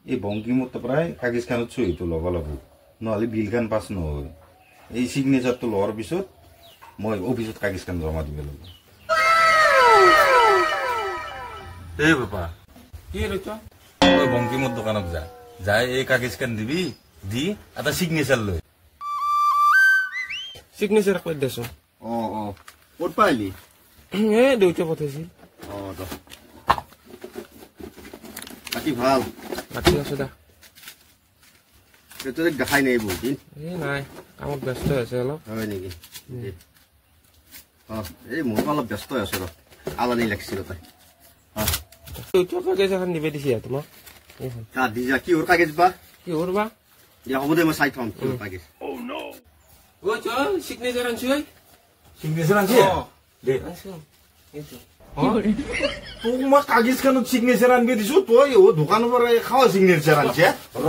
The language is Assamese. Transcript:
এই বংকিমত প্ৰায় কাগজখানত চহীটো ল'ব লাগিব নহ'লে বিলখন পাছ নহয় এই চিগনেচাৰটো লোৱাৰ পিছত মই অফিচত কাগজখন জমা দিব লাগিব এই বাবা কি ৰৈছ তই বংকিমত দোকানত যা যাই এই কাগজখন দিবি দি এটা চিগনেচাৰ লৈ চিগনেচাৰ কৰি দেচোন ক'ত পাইলি দেউতাই পঠাইছিল বাকী ভাল বাকী আছো দা তই দেখাই নাই বহুত দিন নাই কামত ব্যস্ত আছে অলপ হয় নেকি এই মোৰ অলপ ব্যস্ত হৈ আছো ৰ আলানি লাগিছিল তাই দেউতাৰ কাগজ এখন দিবে দিছে তোমাক কিহৰ কাগজ বা কিহৰ বা দিয়া হ'ব দে মই চাই থম কিহৰ কাগজ চিগনেচাৰ আনছো চিগনেচাৰ আনছে দে তোক মই কাগজখনত চিগনেচাৰ আনবি দিছো তই দোকানৰ পৰা খাৱা চিগনেচাৰ আনছে ৰ